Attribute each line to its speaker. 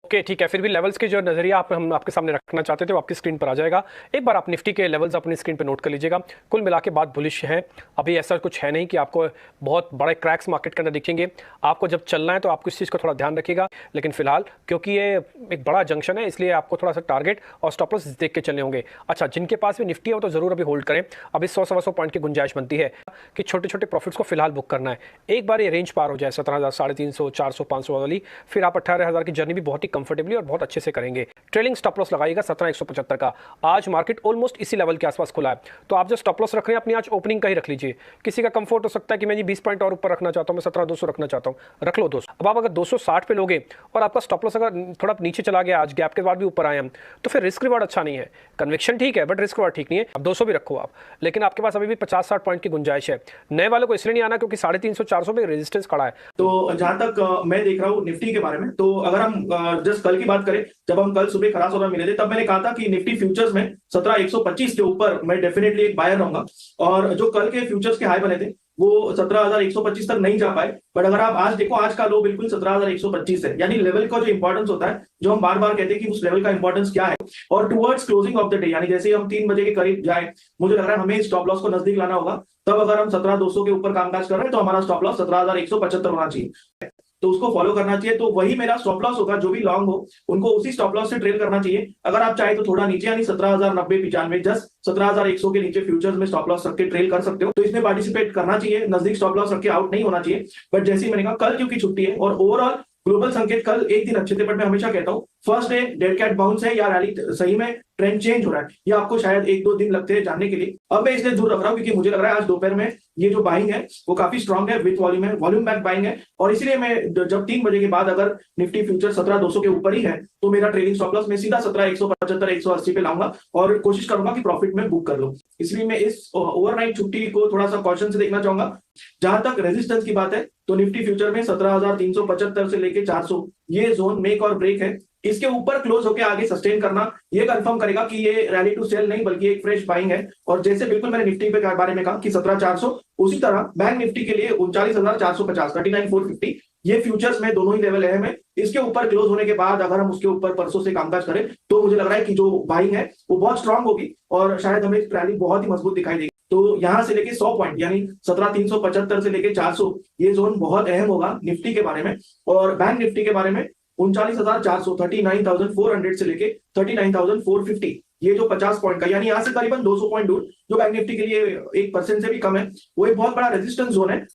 Speaker 1: Okay ठीक है, फिर भी लेवल्स के जो नजरिया हम आपके सामने रखना चाहते थे वो आपकी स्क्रीन पर आ जाएगा। एक बार आप निफ्टी के लेवल्स अपनी स्क्रीन पर नोट कर लीजिएगा। कुल मिला के बात बुलिश है। अभी ऐसा कुछ है नहीं कि आपको बहुत बड़े क्रैक्स मार्केट के अंदर दिखेंगे। आपको जब चलना है तो आपको इस चीज़ को थोड़ा ध्यान रखिएगा, लेकिन फिलहाल क्योंकि ये एक बड़ा जंक्शन है इसलिए आपको थोड़ा सा टारगेट और स्टॉप लॉस देख के चलने होंगे। अच्छा, जिनके पास भी निफ्टी है वो तो जरूर अभी होल्ड करें। अभी 100-125 पॉइंट की गुंजाइश बनती है कि छोटे छोटे प्रॉफिट्स को फिलहाल बुक करना है। एक बार ये रेंज पार हो जाए 17,000, 350, 400, 500 वाली, फिर आप 18,000 की जर्नी भी बहुत ही कंफर्टेबली और बहुत अच्छे से करेंगे। ट्रेलिंग स्टॉप लॉस लगाइएगा 17,175 का। आज मार्केट ऑलमोस्ट इसी लेवल के आसपास खुला है, तो आप जो स्टॉप लॉस रख रहे हैं अपनी आज ओपनिंग का ही रख लीजिए। किसी का कंफर्ट हो सकता है कि मैं जी 20 पॉइंट और ऊपर रखना चाहता हूं, मैं 17,200 रखना चाहता हूं, रख लो 200। अब आप अगर 260 पे लोगे और आपका स्टॉप लॉस अगर थोड़ा नीचे चला गया, आज गैप के बाद भी ऊपर आए हम, तो फिर रिस्क रिवार्ड अच्छा नहीं है। कन्विक्शन ठीक है बट रिस्क रिवार्ड ठीक नहीं है। अब 200 भी रखो आप, लेकिन आपके पास अभी भी 50-60 पॉइंट की गुंजाइश है। नए वालों को इसलिए नहीं आना क्योंकि 350-400 पे रेजिस्टेंस खड़ा है।
Speaker 2: तो जहां तक मैं देख रहा हूँ निफ्टी के बारे में, तो अगर हम जस्ट कल की बात करें, जब हम कल सुबह खराब सौदा मिले थे तब मैंने कहा था कि निफ्टी फ्यूचर्स में 17,125 के ऊपर मैं डेफिनेटली एक बायर रहूंगा। और जो कल के फ्यूचर्स के हाई बने थे वो 17,125 तक नहीं जा पाए, बट अगर आप आज देखो आज का लो बिल्कुल 17,125 है। यानी लेवल का जो इंपॉर्टेंस होता है, जो हम बार बार कहते हैं कि उस लेवल का इंपॉर्टेंस क्या है, और towards closing of the day, यानी जैसे हम 3 बजे के करीब जाए, मुझे लग रहा है हमें स्टॉप लॉस को नजदीक लाना होगा। तब अगर हम 17,200 के ऊपर कामकाज कर रहे हैं तो हमारा स्टॉप लॉस 17,175 होना चाहिए, तो उसको फॉलो करना चाहिए। तो वही मेरा स्टॉप लॉस होगा। जो भी लॉन्ग हो उनको उसी स्टॉप लॉस से ट्रेड करना चाहिए। अगर आप चाहे तो थोड़ा नीचे, यानी 17,090-95, जस्ट 17,100 के नीचे फ्यूचर्स में स्टॉप लॉस रख के ट्रेड कर सकते हो, तो इसमें पार्टिसिपेट करना चाहिए। नजदीक स्टॉप लॉस रख के आउट नहीं होना चाहिए। बट जैसे ही मैंने कहा कल क्योंकि छुट्टी है और ओवरऑल ग्लोबल संकेत कल एक दिन अच्छे थे, बट मैं हमेशा कहता हूं first day dead cat bounce है या रैली सही में ट्रेंड चेंज हो रहा है, ये आपको शायद 1-2 दिन लगते हैं जानने के लिए। अब मैं इसलिए दूर रख रहा हूं क्योंकि मुझे लग रहा है आज दोपहर में ये जो बाइंग है वो काफी स्ट्रांग है, विथ वॉल्यूम है, वॉल्यूम बैक बाइंग है। और इसलिए मैं जब 3 बजे के बाद अगर निफ्टी फ्यूचर 17,200 के ऊपर ही है तो मेरा ट्रेडिंग स्टॉप लॉस मैं सीधा 17,175, 180 पे लाऊंगा और कोशिश करूंगा कि प्रॉफिट में बुक कर लूं। इसलिए मैं इस ओवरनाइट छुट्टी को थोड़ा सा कॉशन से देखना चाहूंगा। जहां तक रेजिस्टेंस की बात है तो निफ्टी फ्यूचर में 17,375 से लेके 400 ये जोन मेक और ब्रेक है। इसके ऊपर क्लोज होकर आगे सस्टेन करना ये कंफर्म करेगा कि ये रैली टू सेल नहीं बल्कि एक फ्रेश बाइंग है। और जैसे बिल्कुल मैंने निफ्टी पे बारे में कहा कि 17,400, उसी तरह बैंक निफ्टी के लिए 39,450, 39,450 ये फ्यूचर्स में दोनों ही लेवल अहम है। इसके ऊपर क्लोज होने के बाद अगर हम उसके ऊपर परसों से कामकाज करें तो मुझे लग रहा है कि जो बाइंग है वो बहुत स्ट्रांग होगी और शायद हमें रैली बहुत ही मजबूत दिखाई देगी। तो यहां से लेके 100 पॉइंट यानी 17,375 से लेके 400 ये जोन बहुत अहम होगा निफ्टी के बारे में। और बैंक निफ्टी के बारे में 39,400, 39,400 से लेके 39,450, ये जो 50 पॉइंट का, यानी यहां से करीबन 200 पॉइंट दूर जो बैंक निफ्टी के लिए 1% से भी कम है, वो एक बहुत बड़ा रेजिस्टेंस जोन है।